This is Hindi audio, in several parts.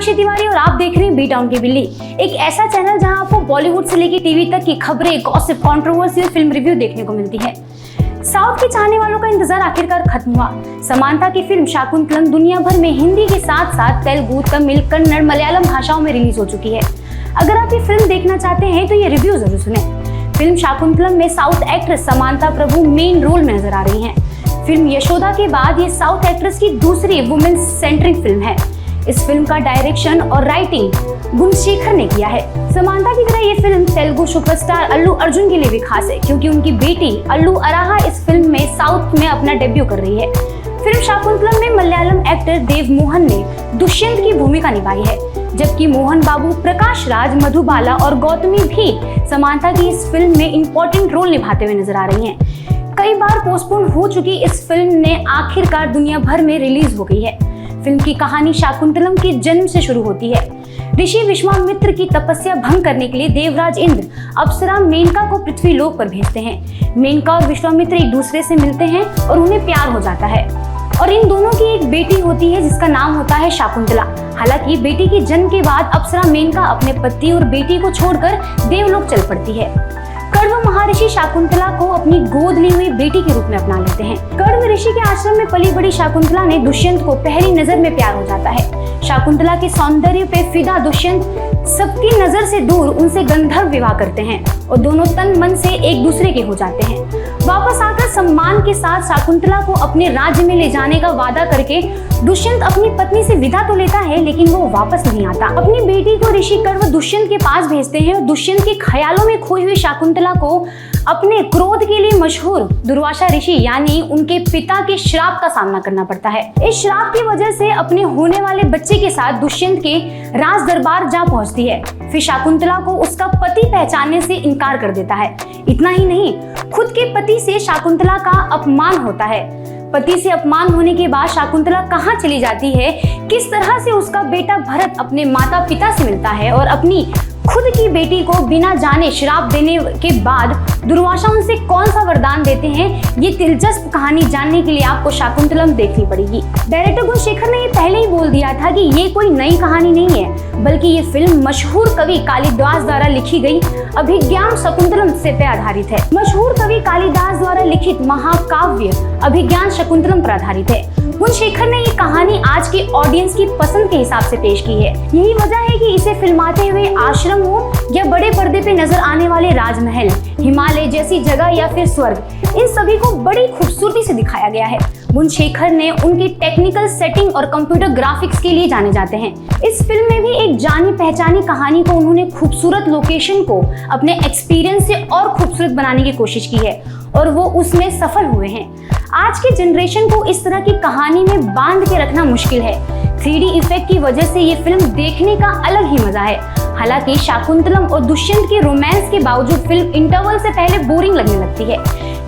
मीनाक्षी तिवारी और आप देख रहे हैं बी टाउन की बिल्ली, एक ऐसा चैनल जहां आपको बॉलीवुड से लेकर टीवी तक की खबरें, गॉसिप, कंट्रोवर्शियल फिल्म रिव्यू देखने को मिलती है। साउथ के चाहने वालों का इंतजार आखिरकार खत्म हुआ। समांथा की फिल्म शाकुंतलम दुनिया भर में हिंदी के साथ साथ तेलुगु, तमिल, कन्नड़, मलयालम भाषाओं में रिलीज हो चुकी है। अगर आप ये फिल्म देखना चाहते हैं तो ये रिव्यू जरूर सुने। फिल्म शाकुंतलम में साउथ एक्ट्रेस समांथा प्रभु मेन रोल में नजर आ रही हैं। फिल्म यशोदा के बाद ये साउथ एक्ट्रेस की दूसरी वुमेन सेंट्रिक फिल्म है। इस फिल्म का डायरेक्शन और राइटिंग गुणशेखर ने किया है। समांथा की तरह ये फिल्म तेलुगु सुपरस्टार अल्लू अर्जुन के लिए भी खास है, क्योंकि उनकी बेटी अल्लू अराहा इस फिल्म में साउथ में अपना डेब्यू कर रही है। फिल्म शाकुंतलम में मलयालम एक्टर देव मोहन ने दुष्यंत की भूमिका निभाई है, जबकि मोहन बाबू, प्रकाश राज, मधुबाला और गौतमी भी समांथा की इस फिल्म में इंपॉर्टेंट रोल निभाते हुए नजर आ रही हैं। कई बार पोस्टपोन हो चुकी इस फिल्म ने आखिरकार दुनिया भर में रिलीज हो गई है। फिल्म की कहानी शाकुंतलम के जन्म से शुरू होती है। ऋषि विश्वामित्र की तपस्या भंग करने के लिए देवराज इंद्र अप्सरा मेनका को पृथ्वी लोक पर भेजते हैं। मेनका और विश्वामित्र एक दूसरे से मिलते हैं और उन्हें प्यार हो जाता है और इन दोनों की एक बेटी होती है जिसका नाम होता है शाकुंतला। हालांकि बेटी के जन्म के बाद अप्सरा मेनका अपने पति और बेटी को छोड़कर देवलोक चल पड़ती है। कण्व महर्षि शाकुंतला को अपनी गोद ली हुई बेटी के रूप में अपना लेते हैं। कण्व ऋषि के आश्रम में पली बड़ी शाकुंतला ने दुष्यंत को पहली नजर में प्यार हो जाता है। शाकुंतला के सौंदर्य पे फिदा दुष्यंत सबकी नजर से दूर उनसे गंधर्व विवाह करते हैं और दोनों तन मन से एक दूसरे के हो जाते हैं। वापस आकर सम्मान के साथ शाकुंतला को अपने राज्य में ले जाने का वादा करके दुष्यंत अपनी पत्नी से विदा तो लेता है, लेकिन वो वापस नहीं आता। अपनी बेटी को ऋषि कण्व दुष्यंत के पास भेजते हैं और दुष्यंत के ख्यालों में खोई हुई शाकुंतला को अपने क्रोध के लिए मशहूर दुर्वासा ऋषि यानी उनके पिता के श्राप का सामना करना पड़ता है। इस श्राप की वजह से अपने होने वाले बच्चे के साथ दुष्यंत के राज दरबार जा पहुंचती है। फिर शाकुंतला को उसका पति पहचानने से इनकार कर देता है। इतना ही नहीं, खुद के पति से शाकुंतला का अपमान होता है। पति से अपमान होने के बाद शाकुंतला कहाँ चली जाती है, किस तरह से उसका बेटा भरत अपने माता पिता से मिलता है और अपनी खुद की बेटी को बिना जाने श्राप देने के बाद दुर्वासा उनसे कौन सा वरदान देते हैं, ये दिलचस्प कहानी जानने के लिए आपको शाकुंतलम देखनी पड़ेगी। डायरेक्टर गुणशेखर ने ये पहले ही बोल दिया था कि ये कोई नई कहानी नहीं है, बल्कि ये फिल्म मशहूर कवि कालिदास द्वारा लिखी गई अभिज्ञान शकुंतलम पे आधारित है। मशहूर कवि कालिदास द्वारा लिखित महाकाव्य अभिज्ञान शकुंतलम पर आधारित है। गुणशेखर ने ये कहानी आज के ऑडियंस की पसंद के हिसाब से पेश की है। यही वजह है कि इसे फिल्माते हुए आश्रम हो या बड़े पर्दे पे नजर आने वाले राजमहल, हिमालय जैसी जगह या फिर स्वर्ग, इन सभी को बड़ी खूबसूरती से दिखाया गया है। गुणशेखर ने उनकी टेक्निकल सेटिंग और कंप्यूटर ग्राफिक्स के लिए जाने जाते हैं। इस फिल्म में भी एक जानी पहचानी कहानी को उन्होंने खूबसूरत लोकेशन को अपने एक्सपीरियंस से और खूबसूरत बनाने की कोशिश की है और वो उसमें सफल हुए हैं। आज के जनरेशन को इस तरह की कहानी में बांध के रखना मुश्किल है। 3D इफेक्ट की वजह से ये फिल्म देखने का अलग ही मजा है। हालांकि शाकुंतलम और दुष्यंत के रोमांस के बावजूद फिल्म इंटरवल से पहले बोरिंग लगने लगती है,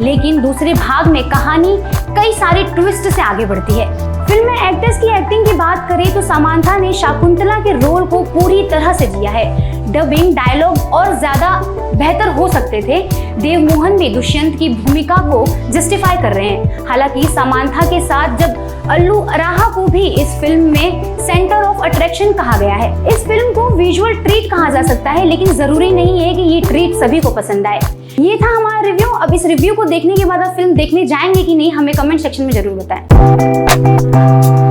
लेकिन दूसरे भाग में कहानी कई सारे ट्विस्ट से आगे बढ़ती है। फिल्म में एक्टर्स की एक्टिंग की बात करें तो समांथा ने शाकुंतला के रोल को पूरी तरह से जिया है। डबिंग, डायलॉग और ज्यादा बेहतर हो सकते थे। देव मोहन भी दुष्यंत की भूमिका को जस्टिफाई कर रहे हैं। हालांकि समांथा के साथ जब अल्लू अराहा को भी इस फिल्म में सेंटर ऑफ अट्रैक्शन कहा गया है। इस फिल्म को विजुअल ट्रीट कहा जा सकता है, लेकिन जरूरी नहीं है कि ये ट्रीट सभी को पसंद आए। ये था हमारा रिव्यू। अब इस रिव्यू को देखने के बाद आप फिल्म देखने जाएंगे कि नहीं, हमें कमेंट सेक्शन में जरूर बताएं।